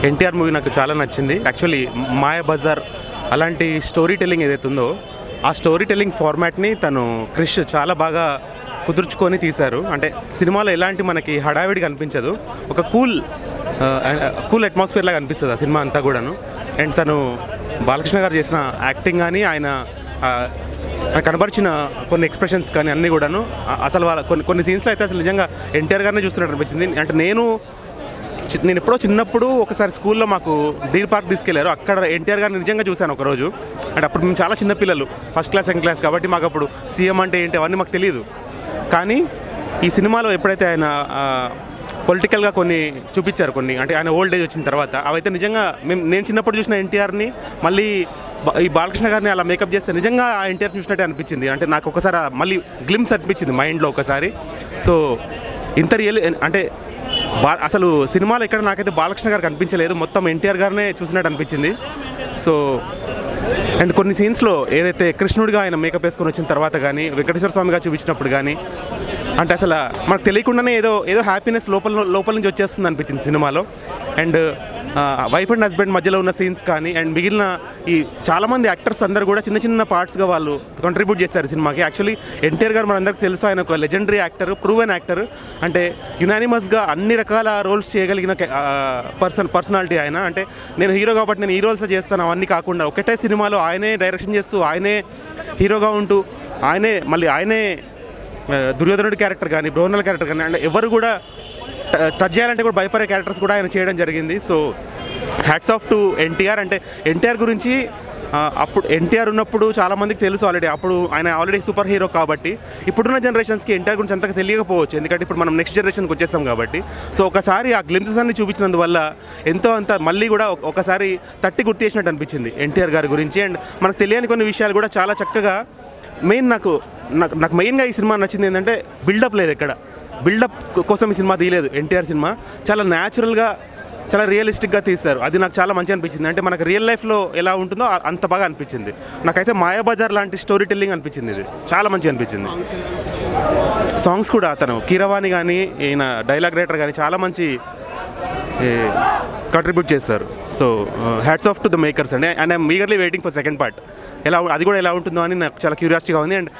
NTR movie నాకు చాలా నచ్చింది. యాక్చువల్లీ మాయాబజార్ అలాంటి స్టోరీ టెల్లింగ్ ఏదైతే ఉందో ఆ స్టోరీ టెల్లింగ్ ఫార్మాట్ని తను క్రిష్ చాలా బాగా కుదుర్చుకొని తీశారు. అంటే సినిమాలో ఎలాంటి మనకి హడావిడిగా అనిపించదు, ఒక కూల్ అట్మాస్ఫియర్ లాగా అనిపిస్తుంది ఆ సినిమా అంతా కూడాను. అండ్ తను బాలకృష్ణ గారు చేసిన యాక్టింగ్ కానీ ఆయన కనబరిచిన కొన్ని ఎక్స్ప్రెషన్స్ కానీ అన్నీ కూడాను అసలు వాళ్ళ కొన్ని సీన్స్లో అయితే అసలు నిజంగా ఎన్టీఆర్ గారినే చూస్తున్నట్టు అనిపించింది. అంటే నేను ఎప్పుడో చిన్నప్పుడు ఒకసారి స్కూల్లో మాకు డీర్ పార్క్ తీసుకెళ్లారు, అక్కడ ఎన్టీఆర్ గారిని నిజంగా చూశాను ఒకరోజు. అంటే అప్పుడు మేము చాలా చిన్నపిల్లలు, ఫస్ట్ క్లాస్ సెకండ్ క్లాస్ కాబట్టి మాకు అప్పుడు సీఎం అంటే ఏంటి అవన్నీ మాకు తెలియదు. కానీ ఈ సినిమాలో ఎప్పుడైతే ఆయన పొలిటికల్గా కొన్ని చూపించారు, కొన్ని అంటే ఆయన ఓల్డ్ ఏజ్ వచ్చిన తర్వాత, అవైతే నిజంగా నేను చిన్నప్పుడు చూసిన ఎన్టీఆర్ని మళ్ళీ ఈ బాలకృష్ణ గారిని అలా మేకప్ చేస్తే నిజంగా ఆ ఎన్టీఆర్ చూసినట్టే అనిపించింది. అంటే నాకు ఒకసారి మళ్ళీ గ్లిమ్స్ అనిపించింది మైండ్లో ఒకసారి. సో ఇంత రియల్ అంటే అసలు సినిమాలో ఇక్కడ నాకైతే బాలకృష్ణ గారికి అనిపించలేదు, మొత్తం ఎన్టీఆర్ గారినే చూసినట్టు అనిపించింది. సో అండ్ కొన్ని సీన్స్లో ఏదైతే కృష్ణుడిగా ఆయన మేకప్ వేసుకొని వచ్చిన తర్వాత కానీ వెంకటేశ్వర స్వామిగా చూపించినప్పుడు కానీ అంటే అసలు మనకు తెలియకుండానే ఏదో హ్యాపీనెస్ లోపల నుంచి వచ్చేస్తుంది అనిపించింది సినిమాలో. అండ్ వైఫ్ అండ్ హస్బెండ్ మధ్యలో ఉన్న సీన్స్ కానీ అండ్ మిగిలిన ఈ చాలామంది యాక్టర్స్ అందరూ కూడా చిన్న చిన్న పార్ట్స్గా వాళ్ళు కంట్రిబ్యూట్ చేశారు సినిమాకి. యాక్చువల్లీ ఎన్టీఆర్ గారు మనందరికీ తెలుసు, ఆయన ఒక లెజెండరీ యాక్టర్, ప్రూవెన్ యాక్టర్. అంటే యునానిమస్గా అన్ని రకాల రోల్స్ చేయగలిగిన పర్సనాలిటీ ఆయన. అంటే నేను హీరో కాబట్టి నేను ఈ రోల్స్ చేస్తాను అవన్నీ కాకుండా ఒకటే సినిమాలో ఆయనే డైరెక్షన్ చేస్తూ ఆయనే హీరోగా ఉంటూ ఆయనే దుర్యోధనుడి క్యారెక్టర్ కానీ బ్రోనల్ క్యారెక్టర్ కానీ అంటే ఎవరు కూడా టచ్ చేయాలంటే కూడా భయపడే క్యారెక్టర్స్ కూడా ఆయన చేయడం జరిగింది. So hats off to NTR. అంటే ఎన్టీఆర్ గురించి అప్పుడు ఎన్టీఆర్ ఉన్నప్పుడు చాలామందికి తెలుసు ఆల్రెడీ, అప్పుడు ఆయన ఆల్రెడీ సూపర్ హీరో కాబట్టి ఇప్పుడున్న జనరేషన్స్కి ఎన్టీఆర్ గురించి అంతగా తెలియకపోవచ్చు, ఎందుకంటే ఇప్పుడు మనం నెక్స్ట్ జనరేషన్కి వచ్చేస్తాం కాబట్టి. సో ఒకసారి ఆ గ్లిమ్సెస్ అన్ని చూపించినందువల్ల ఎంతో అంత మళ్ళీ కూడా ఒకసారి తట్టి గుర్తు చేసినట్టు అనిపించింది ఎన్టీఆర్ గారి గురించి. అండ్ మనకు తెలియని కొన్ని విషయాలు కూడా చాలా చక్కగా నాకు మెయిన్గా ఈ సినిమా నచ్చింది ఏంటంటే బిల్డప్ లేదు, ఎక్కడ బిల్డప్ కోసం ఈ సినిమా తీయలేదు ఎన్టీఆర్ సినిమా. చాలా న్యాచురల్గా చాలా రియలిస్టిక్గా తీశారు, అది నాకు చాలా మంచిగా అనిపించింది. అంటే మనకు రియల్ లైఫ్లో ఎలా ఉంటుందో అంత బాగా అనిపించింది నాకైతే. మాయాబజార్ లాంటి స్టోరీ టెల్లింగ్ అనిపించింది, ఇది చాలా మంచిగా అనిపించింది. సాంగ్స్ కూడా అతను కీరవాణి కానీ ఈయన డైలాగ్ రైటర్ కానీ చాలా మంచి కంట్రిబ్యూట్ చేస్తారు. So hats off to the makers అండి. And I'm eagerly waiting for second part, అది కూడా ఎలా ఉంటుందో అని నాకు చాలా క్యూరియాసిటీగా ఉంది. అండ్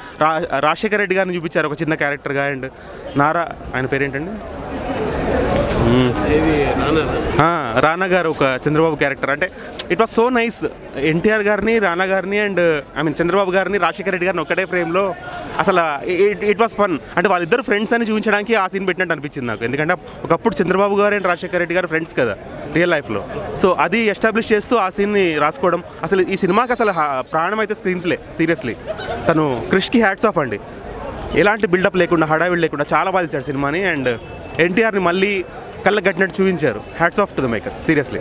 రాజశేఖర రెడ్డి గారిని చూపించారు ఒక చిన్న క్యారెక్టర్గా. అండ్ ఆయన పేరేంటండి, రానా గారు ఒక చంద్రబాబు క్యారెక్టర్. అంటే it was so nice, NTR గారిని రానా గారిని అండ్ చంద్రబాబు గారిని రాజశేఖర రెడ్డి గారిని ఒకటే ఫ్రేమ్లో అసలు ఇట్ వాస్ ఫన్. అంటే వాళ్ళిద్దరు ఫ్రెండ్స్ అని చూపించడానికి ఆ సీన్ పెట్టినట్టు అనిపించింది నాకు, ఎందుకంటే ఒకప్పుడు చంద్రబాబు గారు అండ్ రాజశేఖర రెడ్డి గారు ఫ్రెండ్స్ కదా రియల్ లైఫ్లో. సో అది ఎస్టాబ్లిష్ చేస్తూ ఆ సీన్ని రాసుకోవడం, అసలు ఈ సినిమాకి అసలు ప్రాణం అయితే స్క్రీన్ ప్లే. సీరియస్లీ తను క్రిష్కి హ్యాట్స్ ఆఫ్ అండి, ఎలాంటి బిల్డప్ లేకుండా హడావిడి లేకుండా చాలా బాగా తీశాడు సినిమాని. అండ్ ఎన్టీఆర్ని మళ్ళీ కళ్ళకు కట్టినట్టు చూపించారు. Hats off to the makers seriously.